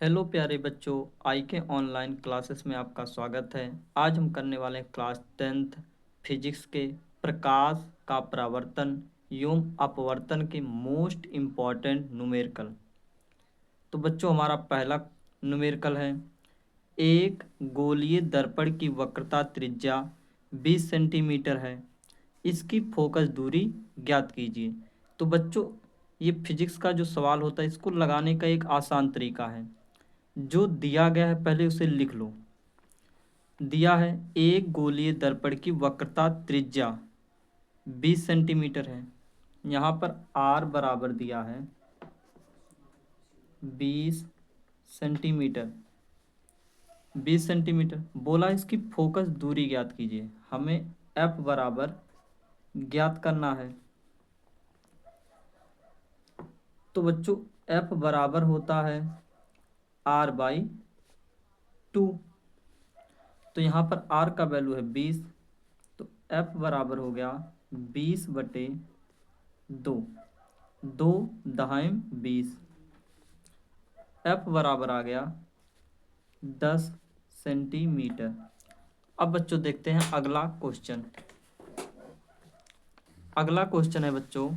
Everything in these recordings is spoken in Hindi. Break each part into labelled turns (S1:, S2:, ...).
S1: हेलो प्यारे बच्चों, आई के ऑनलाइन क्लासेस में आपका स्वागत है। आज हम करने वाले हैं क्लास 10th फिजिक्स के प्रकाश का परावर्तन एवं अपवर्तन के मोस्ट इम्पॉर्टेंट न्यूमेरिकल। तो बच्चों, हमारा पहला न्यूमेरिकल है। एक गोलीय दर्पण की वक्रता त्रिज्या 20 सेंटीमीटर है। इसकी फोकस दूरी ज्ञात कीजिए। तो बच्चों, ये फिजिक्स का जो सवाल होता है इसको लगाने का एक आसान तरीका है। जो दिया गया है पहले उसे लिख लो। दिया है एक गोलीय दर्पण की वक्रता त्रिज्या 20 सेंटीमीटर है। यहाँ पर आर बराबर दिया है 20 सेंटीमीटर। 20 सेंटीमीटर बोला, इसकी फोकस दूरी ज्ञात कीजिए। हमें एफ बराबर ज्ञात करना है। तो बच्चों, एफ बराबर होता है R/2। तो यहाँ पर आर का वैल्यू है 20। तो एफ बराबर हो गया 20/2। 2 दहाइम 20। एफ बराबर आ गया 10 सेंटीमीटर। अब बच्चों देखते हैं अगला क्वेश्चन। अगला क्वेश्चन है बच्चों,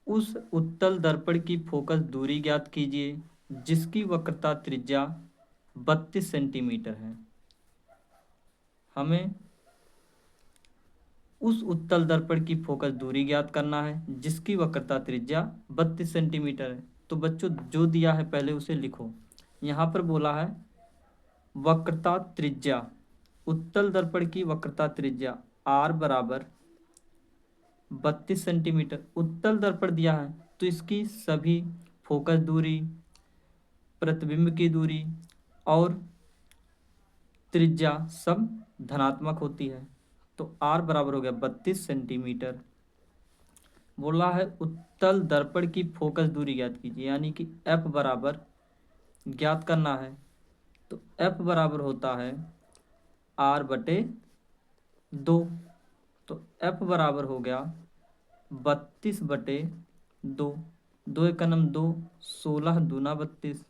S1: उस उत्तल दर्पण की फोकस दूरी ज्ञात कीजिए जिसकी वक्रता त्रिज्या 32 सेंटीमीटर है। हमें उस उत्तल दर्पण की फोकस दूरी ज्ञात करना है जिसकी वक्रता त्रिज्या 32 सेंटीमीटर है। तो बच्चों, जो दिया है पहले उसे लिखो। यहाँ पर बोला है वक्रता त्रिज्या, उत्तल दर्पण की वक्रता त्रिज्या आर बराबर 32 सेंटीमीटर। उत्तल दर्पण दिया है तो इसकी सभी फोकस दूरी, प्रतिबिंब की दूरी और त्रिज्या सब धनात्मक होती है। तो आर बराबर हो गया 32 सेंटीमीटर। बोला है उत्तल दर्पण की फोकस दूरी ज्ञात कीजिए, यानी कि एफ बराबर ज्ञात करना है। तो एफ बराबर होता है R/2। तो एफ बराबर हो गया 32/2। 2 एक नम 2, 16 दूना 32।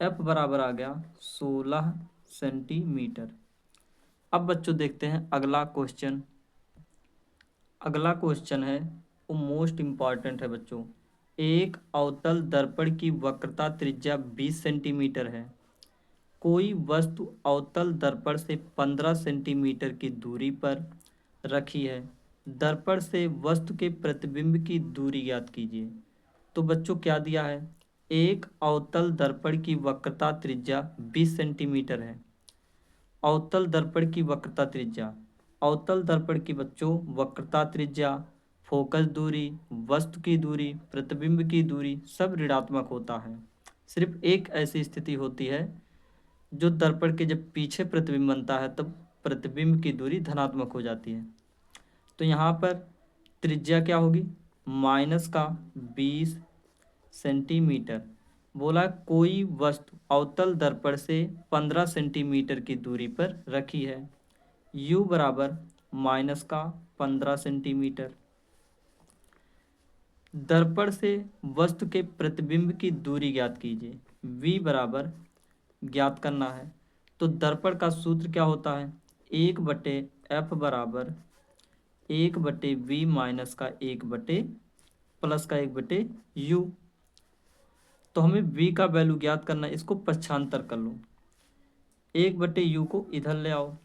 S1: एफ बराबर आ गया 16 सेंटीमीटर। अब बच्चों देखते हैं अगला क्वेश्चन। अगला क्वेश्चन है वो मोस्ट इम्पॉर्टेंट है बच्चों। एक अवतल दर्पण की वक्रता त्रिज्या 20 सेंटीमीटर है। कोई वस्तु अवतल दर्पण से 15 सेंटीमीटर की दूरी पर रखी है। दर्पण से वस्तु के प्रतिबिंब की दूरी ज्ञात कीजिए। तो बच्चों, क्या दिया है? एक अवतल दर्पण की वक्रता त्रिज्या 20 सेंटीमीटर है। अवतल दर्पण की वक्रता त्रिज्या, अवतल दर्पण की बच्चों वक्रता त्रिज्या, फोकस दूरी, वस्तु की दूरी, प्रतिबिंब की दूरी सब ऋणात्मक होता है। सिर्फ एक ऐसी स्थिति होती है जो दर्पण के जब पीछे प्रतिबिंब बनता है तब प्रतिबिंब की दूरी धनात्मक हो जाती है। तो यहाँ पर त्रिज्या क्या होगी? -20 सेंटीमीटर। बोला कोई वस्तु अवतल दर्पण से 15 सेंटीमीटर की दूरी पर रखी है। u बराबर -15 सेंटीमीटर। दर्पण से वस्तु के प्रतिबिंब की दूरी ज्ञात कीजिए। v बराबर ज्ञात करना है। तो दर्पण का सूत्र क्या होता है? 1/f बराबर 1/v माइनस का 1/ प्लस का 1/u। तो हमें v का वैल्यू ज्ञात करना है, इसको पक्षांतर कर लो। 1/u को इधर ले आओ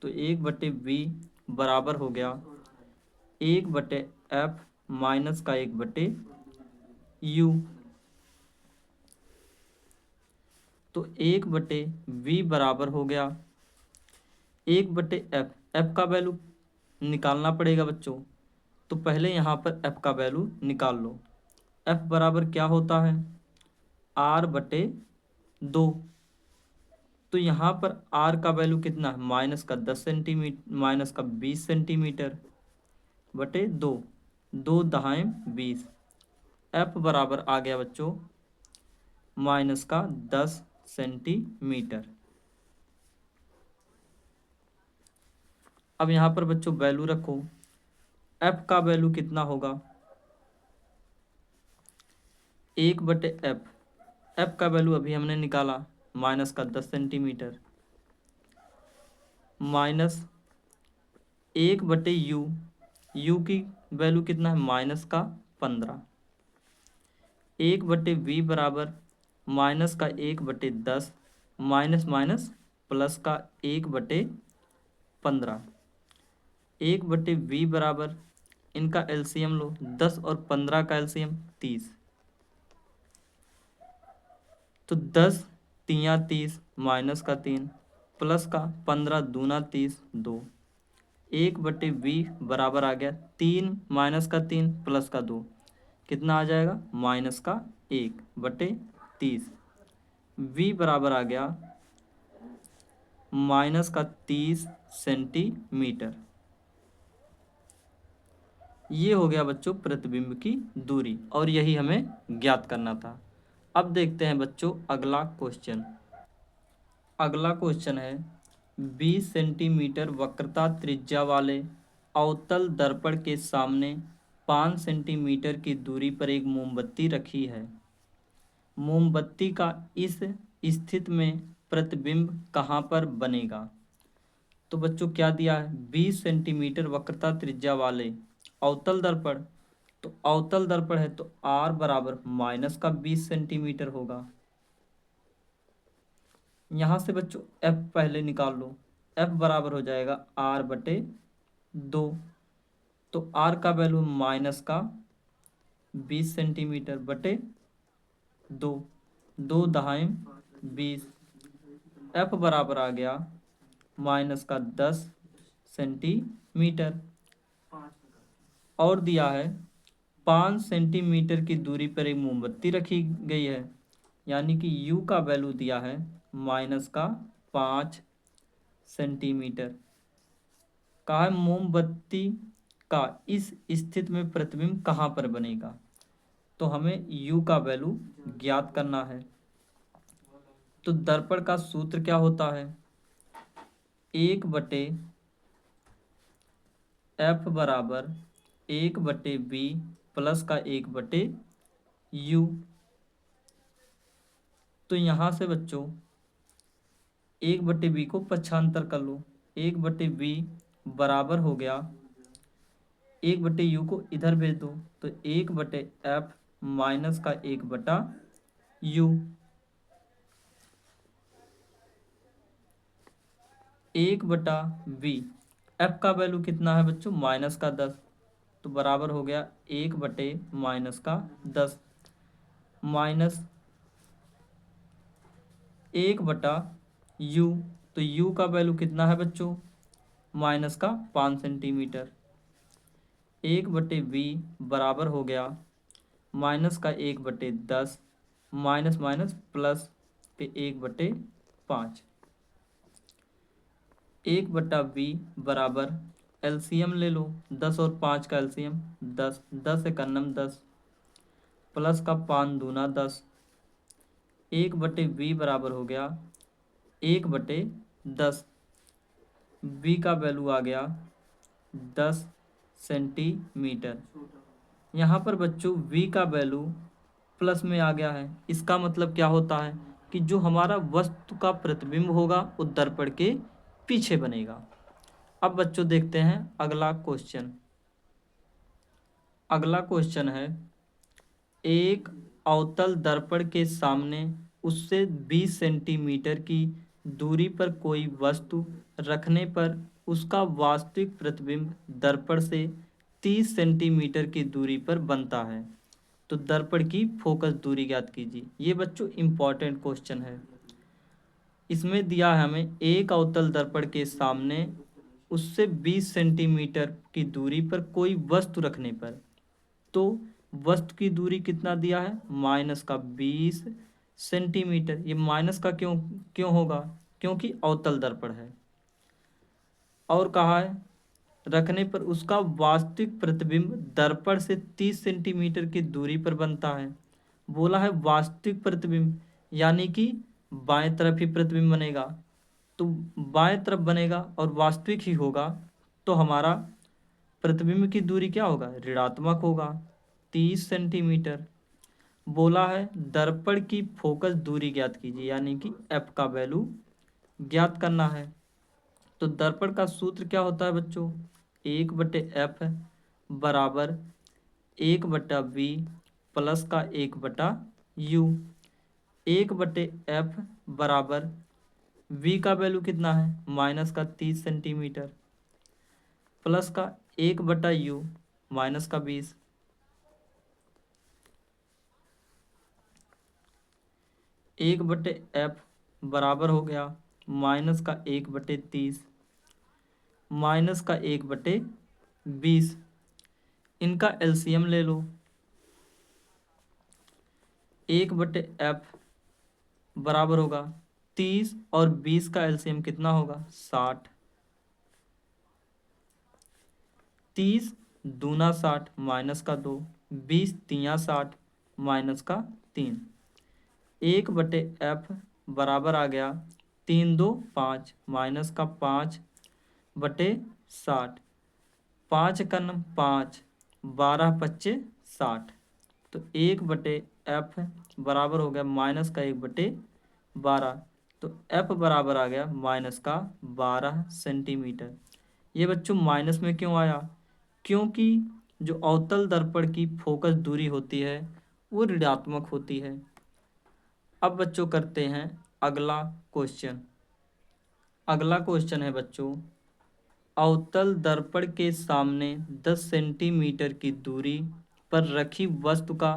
S1: तो 1/v बराबर हो गया 1/f माइनस का 1/u। तो 1/v बराबर हो गया 1/f। f का वैल्यू निकालना पड़ेगा बच्चों। तो पहले यहाँ पर f का वैल्यू निकाल लो। f बराबर क्या होता है? R/2। तो यहाँ पर r का वैल्यू कितना है? -10 सेंटीमीटर, -20 सेंटीमीटर बटे 2। 2 दहाइम 20। f बराबर आ गया बच्चों -10 सेंटीमीटर। अब यहाँ पर बच्चों वैल्यू रखो। एफ का वैल्यू कितना होगा, 1/f। एफ का वैल्यू अभी हमने निकाला माइनस का 10 सेंटीमीटर, माइनस 1/u, यू की वैल्यू कितना है माइनस का 15, 1/v बराबर माइनस का 1/10, माइनस माइनस प्लस का 1/15, 1/v बराबर, इनका एलसीएम लो, 10 और 15 का एलसीएम 30, तो 10 तिया 30 माइनस का 3 प्लस का 15 दूना 30 2, 1/v बराबर आ गया 3 माइनस का 3 प्लस का 2, कितना आ जाएगा माइनस का 1/30, v बराबर आ गया माइनस का 30 सेंटीमीटर। ये हो गया बच्चों प्रतिबिंब की दूरी, और यही हमें ज्ञात करना था। अब देखते हैं बच्चों अगला क्वेश्चन। अगला क्वेश्चन है 20 सेंटीमीटर वक्रता त्रिज्या वाले अवतल दर्पण के सामने 5 सेंटीमीटर की दूरी पर एक मोमबत्ती रखी है। मोमबत्ती का इस स्थिति में प्रतिबिंब कहाँ पर बनेगा। तो बच्चों क्या दिया है, 20 सेंटीमीटर वक्रता त्रिज्या वाले अवतल दर्पण, तो अवतल दर्पण है तो r बराबर माइनस का 20 सेंटीमीटर होगा। यहाँ से बच्चों f पहले निकाल लो, f बराबर हो जाएगा r/2, तो r का वैल्यू माइनस का 20 सेंटीमीटर बटे 2, 2 दहाई 20, f बराबर आ गया माइनस का 10 सेंटीमीटर, और दिया है 5 सेंटीमीटर की दूरी पर एक मोमबत्ती रखी गई है, यानी कि u का वैल्यू दिया है माइनस का 5 सेंटीमीटर। कहा है मोमबत्ती का इस स्थिति में प्रतिबिंब कहाँ पर बनेगा, तो हमें u का वैल्यू ज्ञात करना है। तो दर्पण का सूत्र क्या होता है, 1/f बराबर 1/v प्लस का 1/u। तो यहाँ से बच्चों 1/v को पक्षांतर कर लो, 1/v बराबर हो गया 1/u को इधर भेज दो, तो 1/f माइनस का 1/u, 1/v, f का वैल्यू कितना है बच्चों माइनस का 10, तो बराबर हो गया 1/माइनस का 10 माइनस 1/u, तो u का वैल्यू कितना है बच्चों माइनस का 5 सेंटीमीटर, 1/v बराबर हो गया माइनस का 1/10 माइनस माइनस प्लस पे 1/5, 1/v बराबर एलसीएम ले लो, 10 और 5 का एलसीएम 10, 10 एकन्नम 10 प्लस का 5 दूना 10, 1/v बराबर हो गया 1/10, v का वैल्यू आ गया 10 सेंटीमीटर। यहाँ पर बच्चों v का वैल्यू प्लस में आ गया है, इसका मतलब क्या होता है कि जो हमारा वस्तु का प्रतिबिंब होगा वो दर्पण के पीछे बनेगा। अब बच्चों देखते हैं अगला क्वेश्चन। अगला क्वेश्चन है एक अवतल दर्पण के सामने उससे 20 सेंटीमीटर की दूरी पर कोई वस्तु रखने पर उसका वास्तविक प्रतिबिंब दर्पण से 30 सेंटीमीटर की दूरी पर बनता है, तो दर्पण की फोकस दूरी ज्ञात कीजिए। ये बच्चों इंपॉर्टेंट क्वेश्चन है। इसमें दिया है हमें एक अवतल दर्पण के सामने उससे 20 सेंटीमीटर की दूरी पर कोई वस्तु रखने पर, तो वस्तु की दूरी कितना दिया है माइनस का 20 सेंटीमीटर। ये माइनस का क्यों क्यों होगा, क्योंकि अवतल दर्पण है। और कहा है रखने पर उसका वास्तविक प्रतिबिंब दर्पण से 30 सेंटीमीटर की दूरी पर बनता है। बोला है वास्तविक प्रतिबिंब, यानी कि बाएं तरफ ही प्रतिबिंब बनेगा, तो बाएं तरफ बनेगा और वास्तविक ही होगा, तो हमारा प्रतिबिंब की दूरी क्या होगा, ऋणात्मक होगा, 30 सेंटीमीटर। बोला है दर्पण की फोकस दूरी ज्ञात कीजिए, यानी कि एफ का वैल्यू ज्ञात करना है। तो दर्पण का सूत्र क्या होता है बच्चों, 1/f बराबर 1/v प्लस का 1/u। 1/f बराबर v का वैल्यू कितना है, माइनस का 30 सेंटीमीटर, प्लस का 1/u माइनस का 20। 1/f बराबर हो गया माइनस का 1/30 माइनस का 1/20। इनका एलसीएम ले लो। 1/f बराबर होगा 30 और 20 का एलसीएम कितना होगा, 60। 30 दूना 60 माइनस का 2, 20 तिया 60 माइनस का 3। 1/f बराबर आ गया 3 2 5 माइनस का 5/60। 5 का नम 5, 12 पच्चे 60। तो 1/f बराबर हो गया माइनस का 1/12। तो f बराबर आ गया माइनस का 12 सेंटीमीटर। ये बच्चों माइनस में क्यों आया, क्योंकि जो अवतल दर्पण की फोकस दूरी होती है वो ऋणात्मक होती है। अब बच्चों करते हैं अगला क्वेश्चन। अगला क्वेश्चन है बच्चों, अवतल दर्पण के सामने 10 सेंटीमीटर की दूरी पर रखी वस्तु का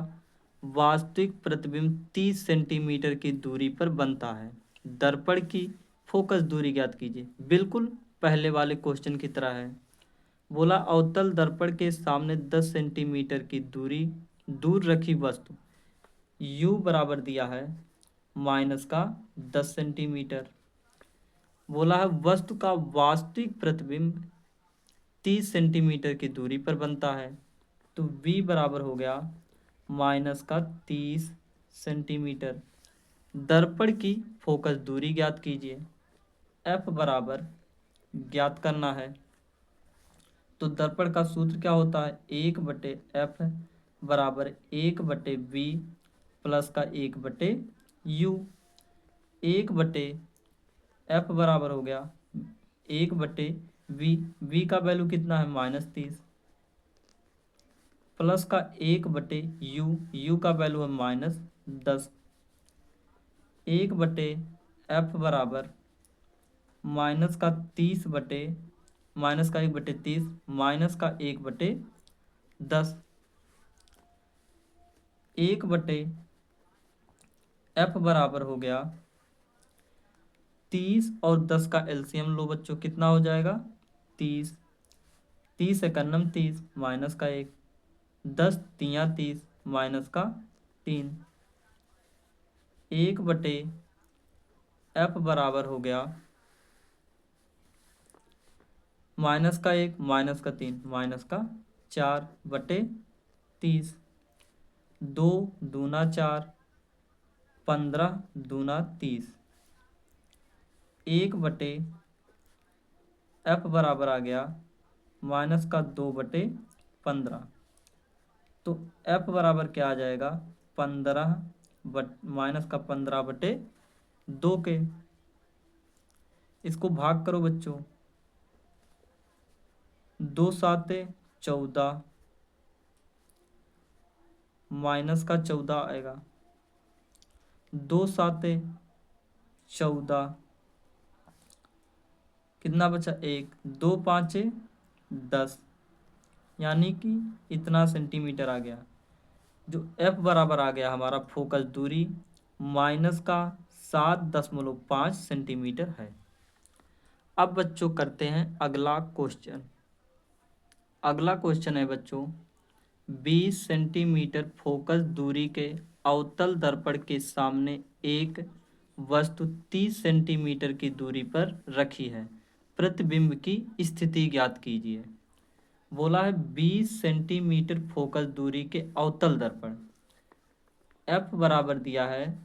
S1: वास्तविक प्रतिबिंब 30 सेंटीमीटर की दूरी पर बनता है। दर्पण की फोकस दूरी ज्ञात कीजिए। बिल्कुल पहले वाले क्वेश्चन की तरह है। बोला अवतल दर्पण के सामने 10 सेंटीमीटर की दूरी दूर रखी वस्तु, u बराबर दिया है माइनस का 10 सेंटीमीटर। बोला है वस्तु का वास्तविक प्रतिबिंब 30 सेंटीमीटर की दूरी पर बनता है। तो v बराबर हो गया माइनस का 30 सेंटीमीटर। दर्पण की फोकस दूरी ज्ञात कीजिए। f बराबर ज्ञात करना है। तो दर्पण का सूत्र क्या होता है, 1/f बराबर 1/v प्लस का 1/u। 1/f बराबर हो गया 1/v, v का वैल्यू कितना है -30, प्लस का 1/u, u का वैल्यू है -10। 1/f बराबर माइनस का 30 बटे माइनस का 1/30 माइनस का 1/10। 1/f बराबर हो गया 30 और 10 का एलसीएम लो बच्चों, कितना हो जाएगा 30। 30 एकन्नम 30 माइनस का 1, 10 तिया 30 माइनस का 3। 1/f बराबर हो गया माइनस का 1 माइनस का 3 माइनस का 4/30। 2 दूना 4, 15 दूना 30। 1/f बराबर आ गया माइनस का 2/15। तो f बराबर क्या आ जाएगा 15 माइनस का 15/2 के। इसको भाग करो बच्चों, 2 7 14 माइनस का 14 आएगा। 2 7 14 कितना बचा 1, 2 5 10, यानी कि इतना सेंटीमीटर आ गया। जो f बराबर आ गया हमारा फोकस दूरी माइनस का 7.5 सेंटीमीटर है। अब बच्चों करते हैं अगला क्वेश्चन। अगला क्वेश्चन है बच्चों, 20 सेंटीमीटर फोकस दूरी के अवतल दर्पण के सामने एक वस्तु 30 सेंटीमीटर की दूरी पर रखी है। प्रतिबिंब की स्थिति ज्ञात कीजिए। बोला है 20 सेंटीमीटर फोकस दूरी के अवतल दर्पण, f बराबर दिया है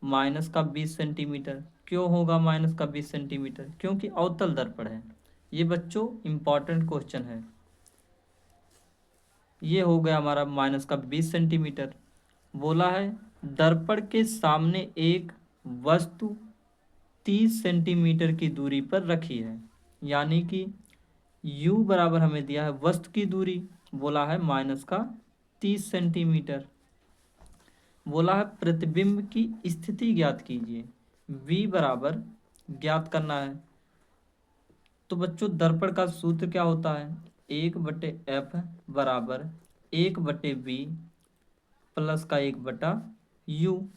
S1: माइनस का 20 सेंटीमीटर। क्यों होगा माइनस का 20 सेंटीमीटर, क्योंकि अवतल दर्पण है। ये बच्चों इंपॉर्टेंट क्वेश्चन है। ये हो गया हमारा माइनस का 20 सेंटीमीटर। बोला है दर्पण के सामने एक वस्तु 30 सेंटीमीटर की दूरी पर रखी है, यानी कि u बराबर हमें दिया है वस्तु की दूरी, बोला है माइनस का 30 सेंटीमीटर। बोला है प्रतिबिंब की स्थिति ज्ञात कीजिए, v बराबर ज्ञात करना है। तो बच्चों दर्पण का सूत्र क्या होता है, 1/f बराबर 1/v प्लस का 1/u।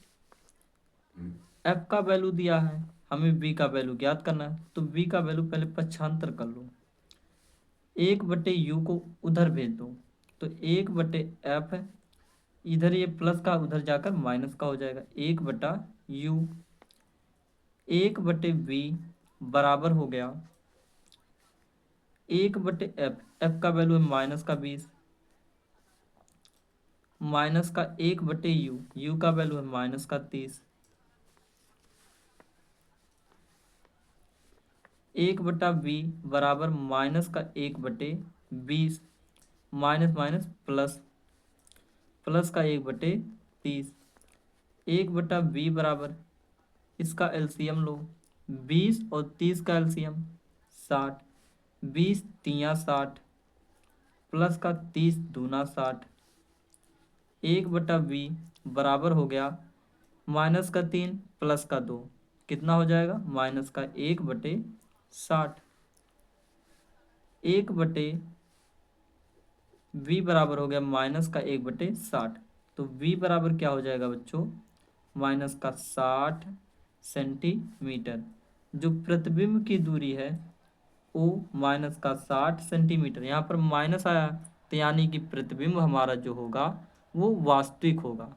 S1: f का वैल्यू दिया है, हमें v का वैल्यू ज्ञात करना है, तो v का वैल्यू पहले पक्षांतर कर लो, 1/u को उधर भेज दो, तो 1/f इधर ये प्लस का उधर जाकर माइनस का हो जाएगा, 1/u 1/v बराबर हो गया 1/f, f का वैल्यू है माइनस का 20, माइनस का 1/u, u का वैल्यू है माइनस का 30, 1/v बराबर माइनस का 1/20, माइनस माइनस प्लस, प्लस का 1/30, 1/v बराबर इसका एलसीएम लो, 20 और 30 का एलसीएम 60, 20 तियाँ 60 प्लस का 30 दूना 60, 1/v बराबर हो गया माइनस का 3 प्लस का 2, कितना हो जाएगा माइनस का 1/60, 1/v बराबर हो गया माइनस का 1/60। तो v बराबर क्या हो जाएगा बच्चों, माइनस का 60 सेंटीमीटर। जो प्रतिबिंब की दूरी है वो माइनस का 60 सेंटीमीटर, यहाँ पर माइनस आया तो यानी कि प्रतिबिंब हमारा जो होगा वो वास्तविक होगा।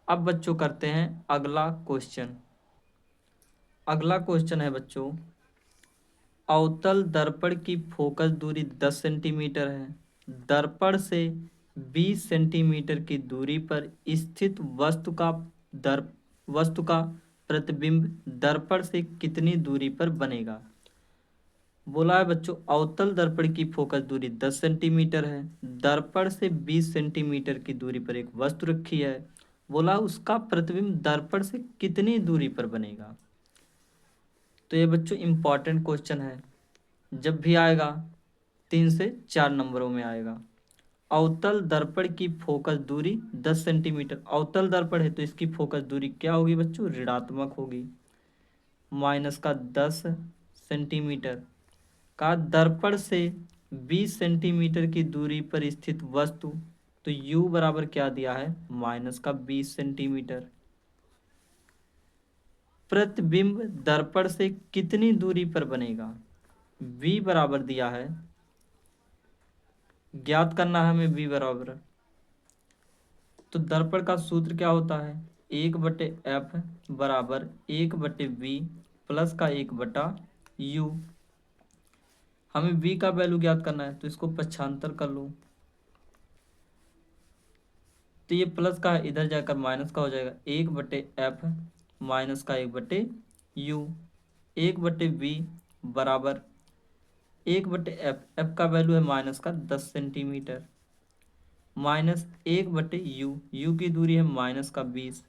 S1: अब बच्चों करते हैं अगला क्वेश्चन। अगला क्वेश्चन है बच्चों, अवतल दर्पण की फोकस दूरी 10 सेंटीमीटर है। दर्पण से 20 सेंटीमीटर की दूरी पर स्थित वस्तु का प्रतिबिंब दर्पण से कितनी दूरी पर बनेगा। बोला है बच्चों अवतल दर्पण की फोकस दूरी 10 सेंटीमीटर है, दर्पण से 20 सेंटीमीटर की दूरी पर एक वस्तु रखी है, बोला उसका प्रतिबिंब दर्पण से कितनी दूरी पर बनेगा। तो ये बच्चों इंपॉर्टेंट क्वेश्चन है, जब भी आएगा 3 से 4 नंबरों में आएगा। अवतल दर्पण की फोकस दूरी 10 सेंटीमीटर, अवतल दर्पण है तो इसकी फोकस दूरी क्या होगी बच्चों, ऋणात्मक होगी, माइनस का 10 सेंटीमीटर का दर्पण से 20 सेंटीमीटर की दूरी पर स्थित वस्तु, तो u बराबर क्या दिया है माइनस का 20 सेंटीमीटर। प्रतिबिंब दर्पण से कितनी दूरी पर बनेगा, v बराबर दिया है, ज्ञात करना है हमें v बराबर। तो दर्पण का सूत्र क्या होता है, 1/f बराबर 1/v प्लस का 1/u। हमें v का वैल्यू ज्ञात करना है तो इसको पक्षांतर कर लो, तो ये प्लस का है इधर जाकर माइनस का हो जाएगा, 1/f माइनस का 1/u, 1/v बराबर 1/f, f का वैल्यू है माइनस का 10 सेंटीमीटर, माइनस 1/u, u की दूरी है माइनस का 20,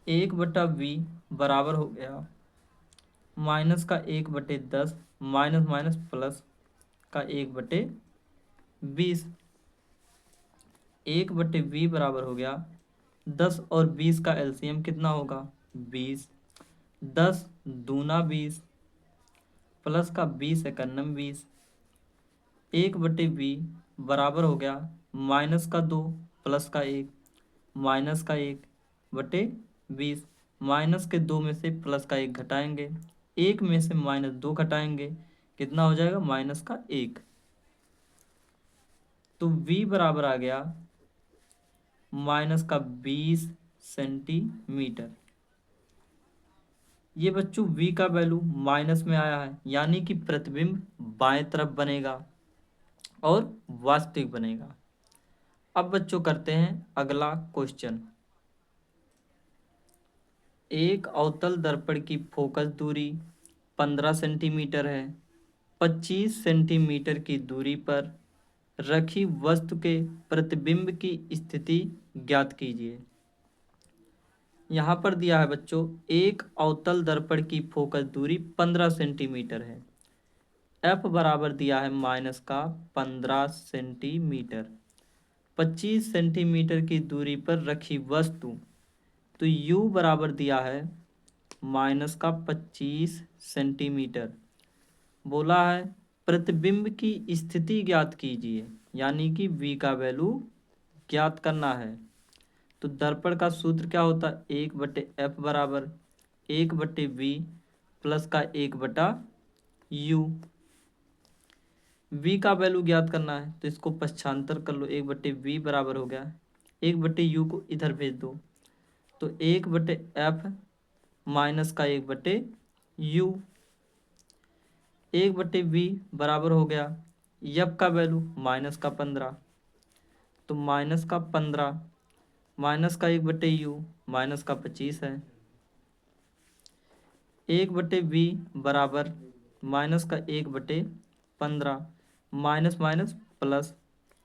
S1: 1/v बराबर हो गया माइनस का 1/10, माइनस माइनस प्लस का 1/20, 1/v बराबर हो गया 10 और 20 का एलसीएम कितना होगा 20, 10 दूना 20 प्लस का 20 एकन्नम 20, 1/v बराबर हो गया माइनस का 2 प्लस का 1, माइनस का 1/20, माइनस के 2 में से प्लस का 1 घटाएंगे, 1 में से -2 घटाएंगे, कितना हो जाएगा माइनस का 1। तो v बराबर आ गया माइनस का 20 सेंटीमीटर। ये बच्चों v का वैल्यू माइनस में आया है, यानी कि प्रतिबिंब बाएं तरफ बनेगा और वास्तविक बनेगा। अब बच्चों करते हैं अगला क्वेश्चन। एक अवतल दर्पण की फोकस दूरी 15 सेंटीमीटर है, 25 सेंटीमीटर की दूरी पर रखी वस्तु के प्रतिबिंब की स्थिति ज्ञात कीजिए। यहाँ पर दिया है बच्चों, एक अवतल दर्पण की फोकस दूरी 15 सेंटीमीटर है। एफ बराबर दिया है माइनस का 15 सेंटीमीटर। 25 सेंटीमीटर की दूरी पर रखी वस्तु, तो यू बराबर दिया है माइनस का 25 सेंटीमीटर। बोला है प्रतिबिंब की स्थिति ज्ञात कीजिए, यानी कि v का वैल्यू ज्ञात करना है। तो दर्पण का सूत्र क्या होता है, 1/f बराबर 1/v प्लस का 1/u। v का वैल्यू ज्ञात करना है तो इसको पक्षांतर कर लो, 1/v बराबर हो गया 1/u को इधर भेज दो, तो 1/f माइनस का 1/u। 1/v बराबर हो गया f का वैल्यू माइनस का 15, तो माइनस का 15 माइनस का 1/u माइनस का 25 है। 1/v बराबर माइनस का 1/15 माइनस माइनस प्लस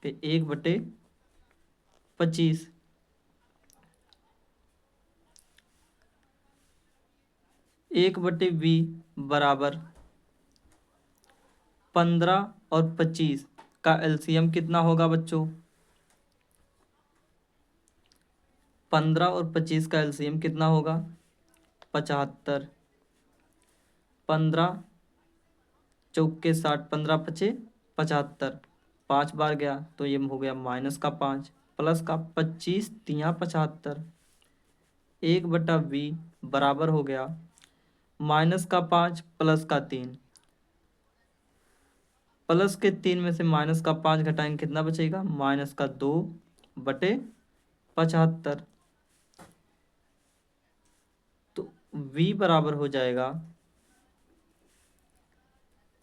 S1: के 1/25। 1/v बराबर 15 और 25 का एलसीएम कितना होगा बच्चों, 15 और 25 का एलसीएम कितना होगा 75। 15 चौके 60, 15 पचे 75, 5 बार गया तो ये हो गया माइनस का 5 प्लस का 25 तिया 75। 1/v बराबर हो गया माइनस का 5 प्लस का 3, प्लस के 3 में से माइनस का 5 घटाएंगे कितना बचेगा, माइनस का 2/75। तो v बराबर हो जाएगा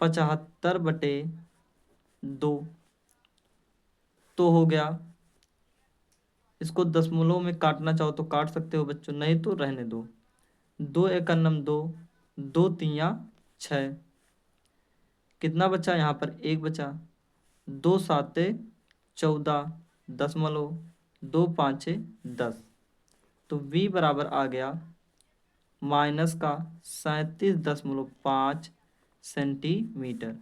S1: 75/2। तो हो गया, इसको दशमलव में काटना चाहो तो काट सकते हो बच्चों, नहीं तो रहने दो। 2 एकम 2, 2 तिया 6, कितना बचा यहाँ पर 1 बचा, 2 साते 14 दशमलव 2 5 10। तो v बराबर आ गया माइनस का 37.5 सेंटीमीटर।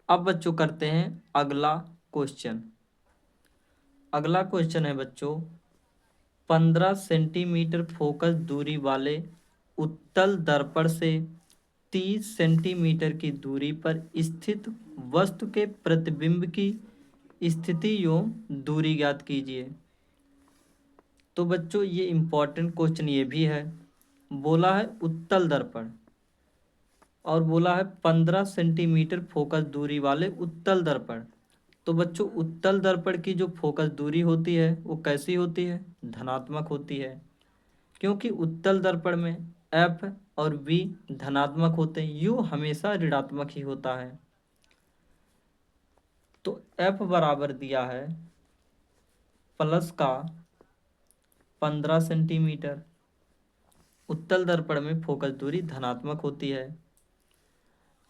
S1: अब बच्चों करते हैं अगला क्वेश्चन। अगला क्वेश्चन है बच्चों, 15 सेंटीमीटर फोकस दूरी वाले उत्तल दर्पण से 30 सेंटीमीटर की दूरी पर स्थित वस्तु के प्रतिबिंब की स्थिति एवं दूरी ज्ञात कीजिए। तो बच्चों ये इम्पोर्टेंट क्वेश्चन ये भी है। बोला है उत्तल दर्पण और बोला है 15 सेंटीमीटर फोकस दूरी वाले उत्तल दर्पण। तो बच्चों उत्तल दर्पण की जो फोकस दूरी होती है वो कैसी होती है, धनात्मक होती है, क्योंकि उत्तल दर्पण में F और V धनात्मक होते हैं, U हमेशा ऋणात्मक ही होता है। तो F बराबर दिया है प्लस का 15 सेंटीमीटर। उत्तल दर्पण में फोकस दूरी धनात्मक होती है।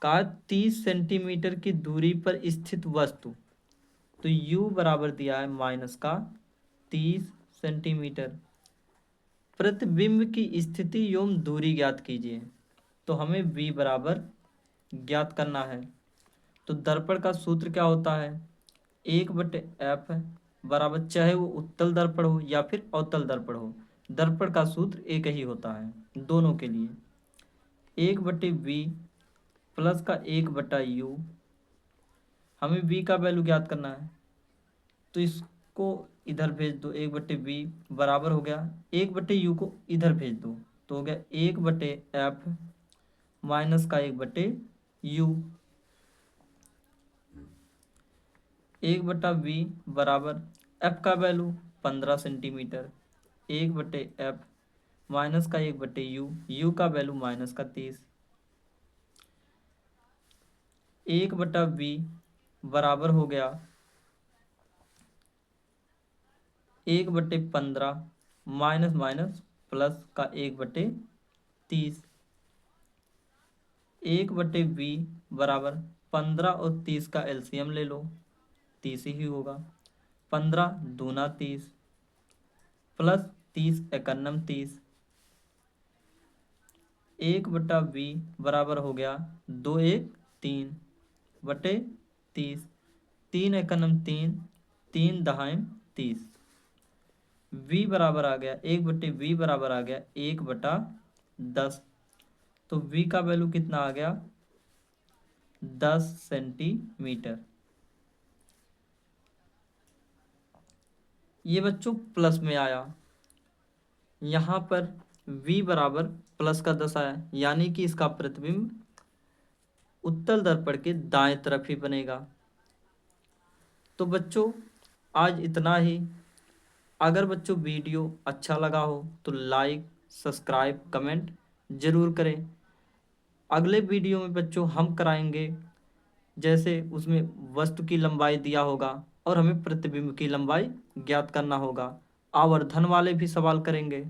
S1: का 30 सेंटीमीटर की दूरी पर स्थित वस्तु, तो U बराबर दिया है माइनस का 30 सेंटीमीटर। प्रतिबिंब की स्थिति एवं दूरी ज्ञात कीजिए। तो हमें V बराबर ज्ञात करना है। तो दर्पण का सूत्र क्या होता है, 1/f बराबर, चाहे वो उत्तल दर्पण हो या फिर अवतल दर्पण हो, दर्पण का सूत्र एक ही होता है दोनों के लिए। 1/v प्लस का 1/u। हमें v का वैल्यू ज्ञात करना है तो इसको इधर भेज दो, 1/v बराबर हो गया 1/u को इधर भेज दो, तो हो गया 1/f माइनस का 1/u। 1/v बराबर f का वैल्यू 15 सेंटीमीटर, 1/f माइनस का 1/u, u का वैल्यू माइनस का 30। 1/v बराबर हो गया 1/15 माइनस माइनस प्लस का 1/15। 30। 1/20 बराबर 15 और 30 का एलसीएम ले लो, 30 ही होगा। 15 दूना 30 प्लस 30 एकन्नम 30। 1/20 बराबर हो गया 2 1 3 बटे 30। 3 एकन्नम 3, 3 दहाइम 30। v बराबर आ गया 1/20 बराबर आ गया 1/10। तो v का वैल्यू कितना आ गया 10 सेंटीमीटर। ये बच्चों प्लस में आया, यहाँ पर v बराबर प्लस का 10 आया, यानी कि इसका प्रतिबिंब उत्तल दर्पण के दाएं तरफ ही बनेगा। तो बच्चों आज इतना ही। अगर बच्चों वीडियो अच्छा लगा हो तो लाइक सब्सक्राइब कमेंट जरूर करें। अगले वीडियो में बच्चों हम कराएंगे, जैसे उसमें वस्तु की लंबाई दिया होगा और हमें प्रतिबिंब की लंबाई ज्ञात करना होगा। आवर्धन वाले भी सवाल करेंगे,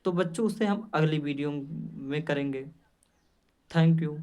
S1: तो बच्चों उससे हम अगली वीडियो में करेंगे। Thank you.